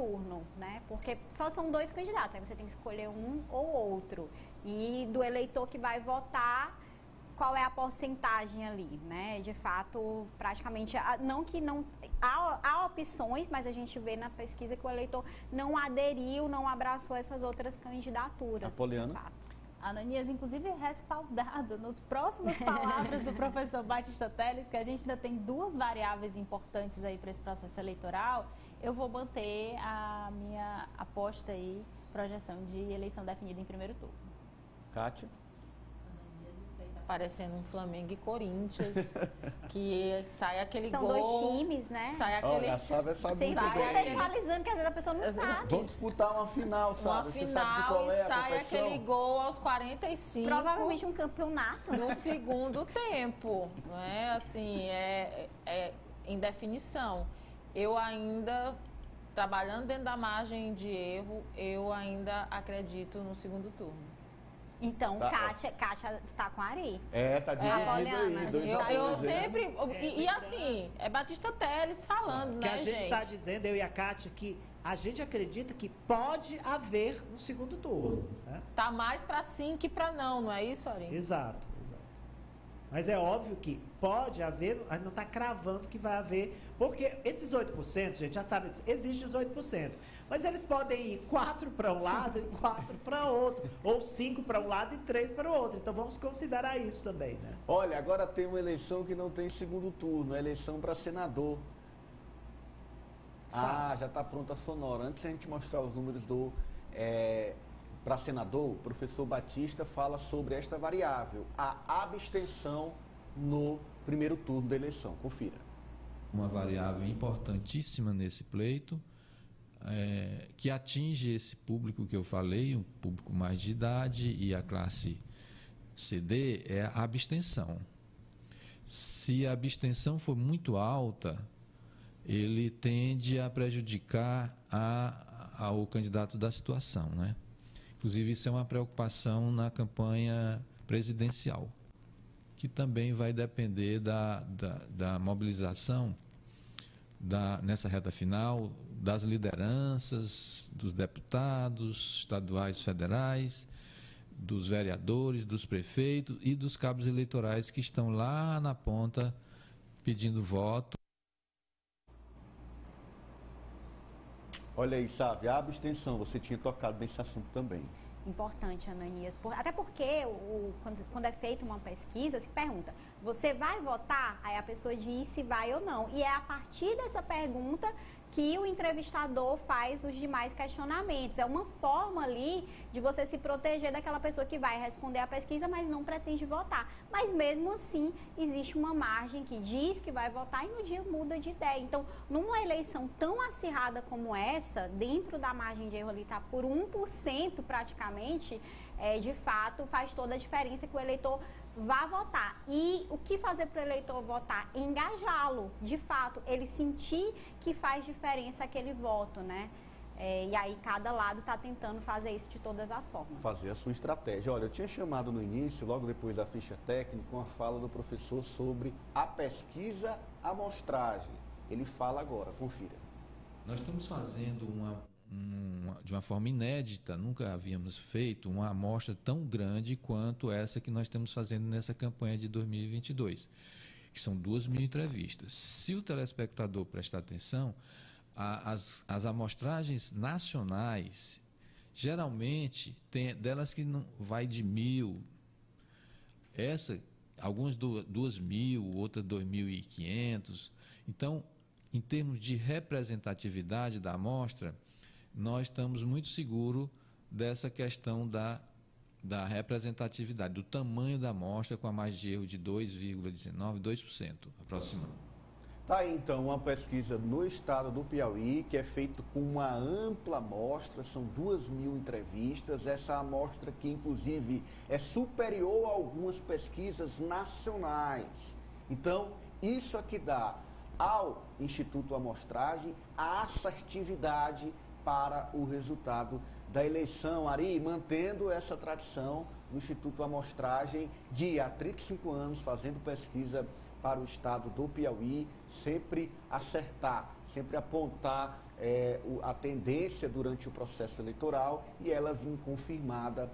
turno, né? Porque só são 2 candidatos, aí você tem que escolher um ou outro. E do eleitor que vai votar, qual é a porcentagem ali, né? De fato, praticamente, não que não... Há opções, mas a gente vê na pesquisa que o eleitor não aderiu, não abraçou essas outras candidaturas. Apoliana? Ananias, inclusive, respaldado nas próximas palavras do professor Batista Teles, que a gente ainda tem 2 variáveis importantes aí para esse processo eleitoral, eu vou manter a minha aposta aí, projeção de eleição definida em primeiro turno. Kátia? Parecendo um Flamengo e Corinthians, que sai aquele São gol... São 2 times, né? Sai aquele... Olha, a Sávia sabe muito bem. Contextualizando, que às vezes a pessoa não sabe. Vamos disputar uma final, sabe? Uma Você final sabe de qual é e a sai competição? aquele gol aos 45... Provavelmente um campeonato. No segundo tempo, não é? Assim, é em definição. Eu ainda, trabalhando dentro da margem de erro, eu ainda acredito no segundo turno. Então, Tá, Kátia tá com a Ari. Tá dividido aí. Eu sempre... E assim, é Batista Teles falando, que né, a gente está gente? dizendo, eu e a Kátia, que a gente acredita que pode haver um segundo turno. Né? Tá mais para sim que para não é isso, Ari? Exato. Mas é óbvio que pode haver, a gente não está cravando que vai haver, porque esses 8%, gente, já sabe, existem os 8%, mas eles podem ir 4 para um lado e 4 para outro, ou 5 para um lado e 3 para o outro, então vamos considerar isso também, né? Olha, agora tem uma eleição que não tem segundo turno, a eleição para senador. Já está pronta a sonora. Antes de a gente mostrar os números para senador, o professor Batista fala sobre esta variável, a abstenção no primeiro turno da eleição. Confira. Uma variável importantíssima nesse pleito, que atinge esse público que eu falei, um público mais de idade e a classe CD, é a abstenção. Se a abstenção for muito alta, ele tende a prejudicar ao candidato da situação, né? Inclusive, isso é uma preocupação na campanha presidencial, que também vai depender da mobilização nessa reta final das lideranças, dos deputados estaduais, federais, dos vereadores, dos prefeitos e dos cabos eleitorais que estão lá na ponta pedindo voto. Olha aí, Sávia, a abstenção, você tinha tocado nesse assunto também. Importante, Ananias. Até porque quando é feita uma pesquisa, se pergunta, você vai votar? Aí a pessoa diz se vai ou não. E é a partir dessa pergunta que o entrevistador faz os demais questionamentos. É uma forma ali de você se proteger daquela pessoa que vai responder a pesquisa, mas não pretende votar. Mas mesmo assim, existe uma margem que diz que vai votar e no dia muda de ideia. Então, numa eleição tão acirrada como essa, dentro da margem de erro ali está por 1% praticamente, de fato faz toda a diferença que o eleitor vá votar. E o que fazer para o eleitor votar? Engajá-lo, de fato, ele sentir que faz diferença aquele voto, né? E aí cada lado está tentando fazer isso de todas as formas. Fazer a sua estratégia. Olha, eu tinha chamado no início, logo depois da ficha técnica, uma fala do professor sobre a pesquisa amostragem. Ele fala agora, confira. Nós estamos fazendo de uma forma inédita, nunca havíamos feito uma amostra tão grande quanto essa que nós estamos fazendo nessa campanha de 2022, que são 2.000 entrevistas. Se o telespectador prestar atenção, as amostragens nacionais, geralmente, tem delas que não vai de 1.000, algumas 2.000, outras 2.500. Então, em termos de representatividade da amostra, nós estamos muito seguros dessa questão da representatividade, do tamanho da amostra, com a margem de erro de 2,19%, 2% aproximando. Tá aí, então, uma pesquisa no estado do Piauí, que é feita com uma ampla amostra, são 2.000 entrevistas, essa amostra que, inclusive, é superior a algumas pesquisas nacionais. Então, isso aqui dá ao Instituto Amostragem a assertividade para o resultado da eleição. Ari, mantendo essa tradição no Instituto Amostragem de há 35 anos fazendo pesquisa para o estado do Piauí, sempre acertar, sempre apontar a tendência durante o processo eleitoral e ela vir confirmada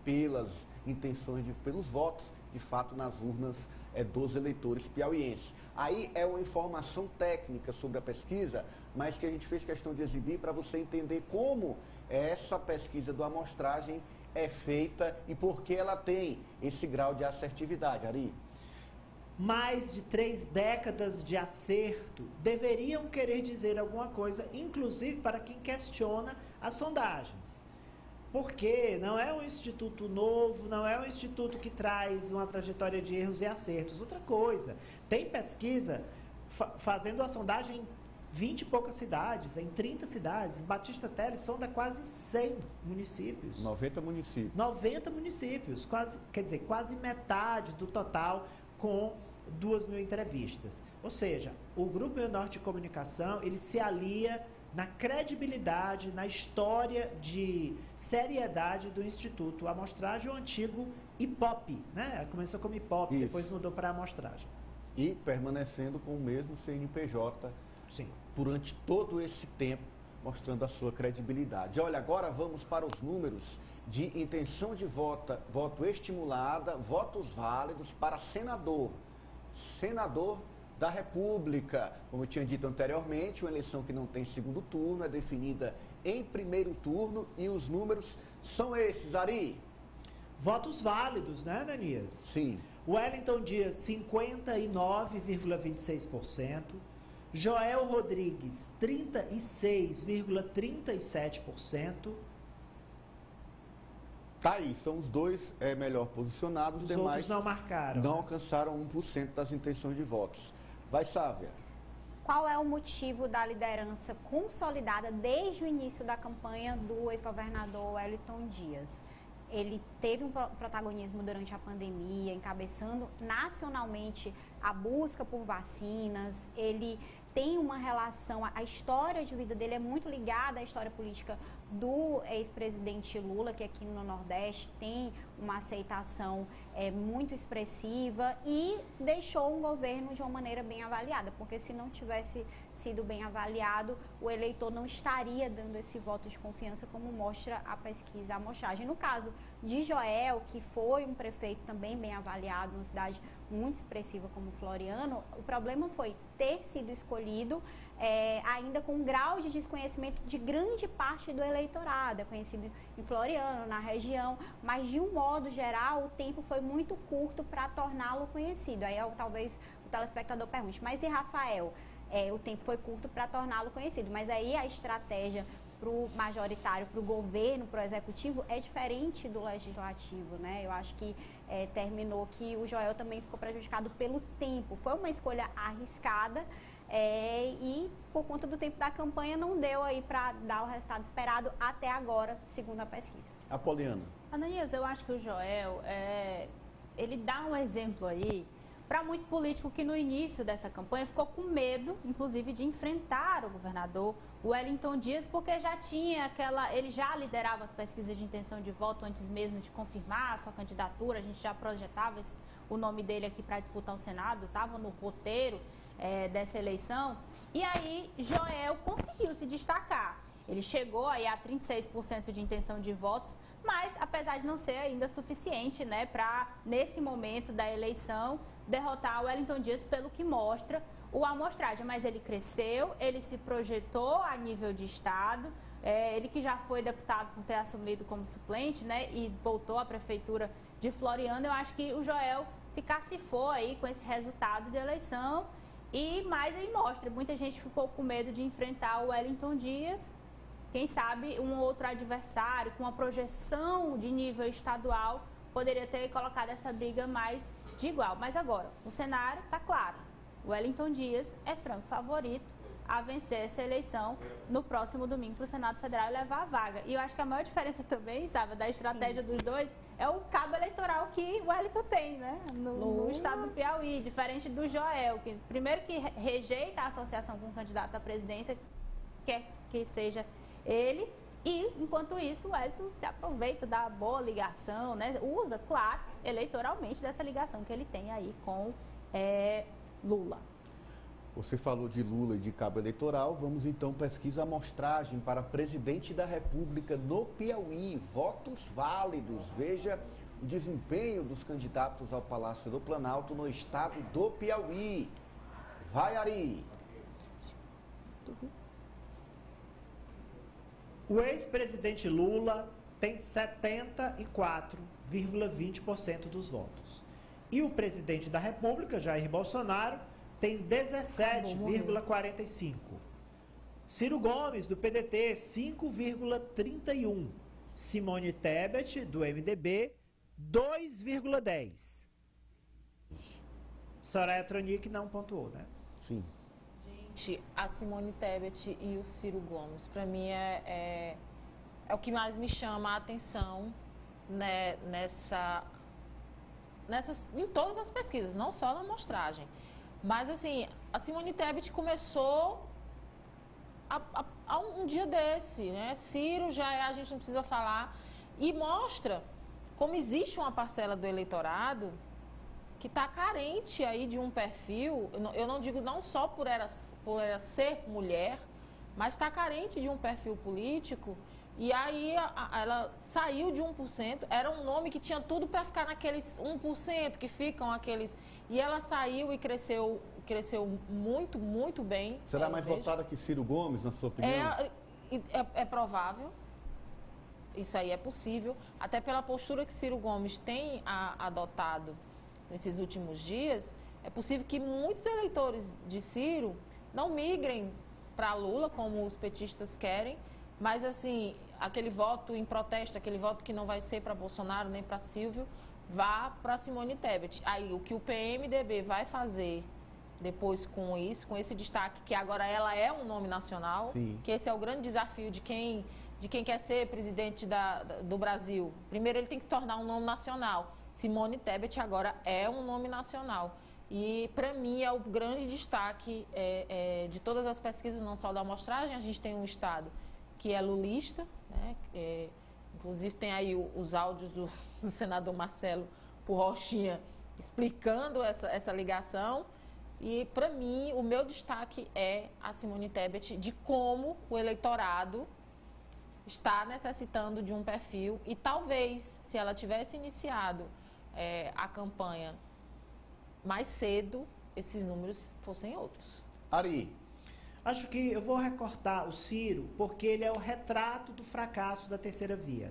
pelas intenções, pelos votos, de fato, nas urnas dos eleitores piauienses. Aí é uma informação técnica sobre a pesquisa, mas que a gente fez questão de exibir para você entender como essa pesquisa do amostragem é feita e por que ela tem esse grau de assertividade, Ari. Mais de 3 décadas de acerto deveriam querer dizer alguma coisa, inclusive para quem questiona as sondagens. Porque não é um instituto novo, não é um instituto que traz uma trajetória de erros e acertos. Outra coisa, tem pesquisa fazendo a sondagem em 20 e poucas cidades, em 30 cidades. Batista Teles sonda quase 100 municípios. 90 municípios. 90 municípios, quase metade do total, com 2.000 entrevistas. Ou seja, o Grupo Norte de Comunicação, ele se alia na credibilidade, na história de seriedade do Instituto. A amostragem é o antigo IPOP, né? Começou como IPOP, Isso. Depois mudou para amostragem. E permanecendo com o mesmo CNPJ Sim. durante todo esse tempo, mostrando a sua credibilidade. Olha, agora vamos para os números de intenção de voto estimulada, votos válidos para senador da República. Como eu tinha dito anteriormente, uma eleição que não tem segundo turno, é definida em primeiro turno e os números são esses, Ari. Votos válidos, né, Danias? Sim. Wellington Dias, 59,26%. Joel Rodrigues, 36,37%. Tá aí, são os dois melhor posicionados, Os demais outros não marcaram. não alcançaram 1% das intenções de votos. Vai, Sávia. Qual é o motivo da liderança consolidada desde o início da campanha do ex-governador Wellington Dias? Ele teve um protagonismo durante a pandemia, encabeçando nacionalmente a busca por vacinas. Ele tem uma relação, a história de vida dele é muito ligada à história política do ex-presidente Lula, que aqui no Nordeste tem uma aceitação muito expressiva e deixou um governo de uma maneira bem avaliada, porque se não tivesse sido bem avaliado, o eleitor não estaria dando esse voto de confiança, como mostra a pesquisa, a amostragem. No caso de Joel, que foi um prefeito também bem avaliado, uma cidade muito expressiva como Floriano, o problema foi ter sido escolhido ainda com um grau de desconhecimento de grande parte do eleitorado. É conhecido em Floriano, na região, mas de um modo geral o tempo foi muito curto para torná-lo conhecido. Aí talvez o telespectador pergunte, mas e Rafael? O tempo foi curto para torná-lo conhecido, mas aí a estratégia para o majoritário, para o governo, para o executivo, é diferente do legislativo, né? Eu acho que terminou que o Joel também ficou prejudicado pelo tempo. Foi uma escolha arriscada e por conta do tempo da campanha não deu aí para dar o resultado esperado até agora, segundo a pesquisa. Apoliana. Ananias, eu acho que o Joel, ele dá um exemplo aí para muito político que no início dessa campanha ficou com medo, inclusive, de enfrentar o governador Wellington Dias, porque já tinha ele já liderava as pesquisas de intenção de voto antes mesmo de confirmar a sua candidatura, a gente já projetava o nome dele aqui para disputar o Senado, estava no roteiro dessa eleição, e aí Joel conseguiu se destacar. Ele chegou aí a 36% de intenção de votos, mas apesar de não ser ainda suficiente, né, para nesse momento da eleição derrotar o Wellington Dias, pelo que mostra o amostragem. Mas ele cresceu, ele se projetou a nível de estado, ele que já foi deputado por ter assumido como suplente, né, e voltou à prefeitura de Floriano. Eu acho que o Joel se cacifou aí com esse resultado de eleição e mais aí mostra, muita gente ficou com medo de enfrentar o Wellington Dias. Quem sabe um outro adversário com uma projeção de nível estadual poderia ter colocado essa briga mais de igual. Mas agora, o cenário está claro. O Wellington Dias é franco favorito a vencer essa eleição no próximo domingo para o Senado Federal e levar a vaga. E eu acho que a maior diferença também, sabe, da estratégia dos dois é o cabo eleitoral que o Wellington tem, né, no estado do Piauí, diferente do Joel, que primeiro que rejeita a associação com o candidato à presidência, quer que seja ele, e enquanto isso o Wellington se aproveita da boa ligação, né, usa, claro, eleitoralmente dessa ligação que ele tem aí com Lula. Você falou de Lula e de cabo eleitoral, vamos então pesquisa amostragem para presidente da República no Piauí. Votos válidos. Veja o desempenho dos candidatos ao Palácio do Planalto no estado do Piauí. Vai, Ari! O ex-presidente Lula tem 74,20% dos votos. E o presidente da República, Jair Bolsonaro, tem 17,45%. Ciro Gomes, do PDT, 5,31%. Simone Tebet, do MDB, 2,10%. Soraya Tronic não pontuou, né? Sim. Gente, a Simone Tebet e o Ciro Gomes, para mim é o que mais me chama a atenção, né, em todas as pesquisas, não só na amostragem. Mas, assim, a Simone Tebet começou a um dia desse, né? Ciro a gente não precisa falar. E mostra como existe uma parcela do eleitorado que está carente aí de um perfil, eu não digo não só por ela ser mulher, mas está carente de um perfil político. E aí ela saiu de 1%, era um nome que tinha tudo para ficar naqueles 1% que ficam aqueles... E ela saiu e cresceu muito, muito bem. Será mais votada que Ciro Gomes, na sua opinião? É provável. Isso aí é possível. Até pela postura que Ciro Gomes tem adotado nesses últimos dias, é possível que muitos eleitores de Ciro não migrem para Lula, como os petistas querem, mas, assim, aquele voto em protesto, aquele voto que não vai ser para Bolsonaro nem para Silvio, vá para Simone Tebet. Aí, o que o PMDB vai fazer depois com isso, com esse destaque, que agora ela é um nome nacional, Sim. Que esse é o grande desafio de quem quer ser presidente do Brasil. Primeiro, ele tem que se tornar um nome nacional. Simone Tebet agora é um nome nacional. E, para mim, é o grande destaque de todas as pesquisas, não só da amostragem. A gente tem um estado que é lulista, né? Inclusive tem aí os áudios do senador Marcelo Rochinha explicando essa ligação. E, para mim, o meu destaque é a Simone Tebet, de como o eleitorado está necessitando de um perfil. E talvez, se ela tivesse iniciado a campanha mais cedo, esses números fossem outros. Ari. Acho que eu vou recortar o Ciro, porque ele é o retrato do fracasso da terceira via.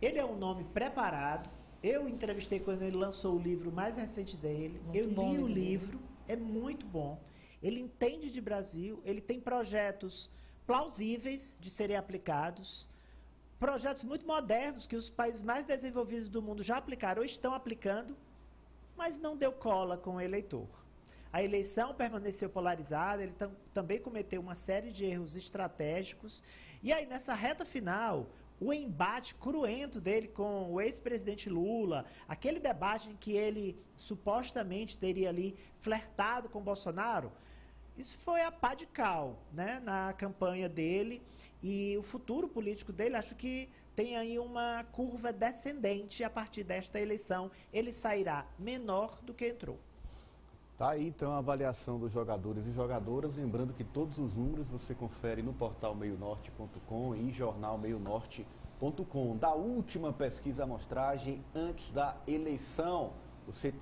Ele é um nome preparado. Eu entrevistei quando ele lançou o livro mais recente dele. Eu li o livro, é muito bom. Ele entende de Brasil, ele tem projetos plausíveis de serem aplicados, projetos muito modernos que os países mais desenvolvidos do mundo já aplicaram ou estão aplicando, mas não deu cola com o eleitor. A eleição permaneceu polarizada, ele também cometeu uma série de erros estratégicos. E aí, nessa reta final, o embate cruento dele com o ex-presidente Lula, aquele debate em que ele supostamente teria ali flertado com Bolsonaro, isso foi a pá de cal, né, na campanha dele. E o futuro político dele, acho que tem aí uma curva descendente a partir desta eleição. Ele sairá menor do que entrou. Tá aí, então, a avaliação dos jogadores e jogadoras. Lembrando que todos os números você confere no portal meionorte.com e jornalmeionorte.com. Da última pesquisa amostragem antes da eleição, você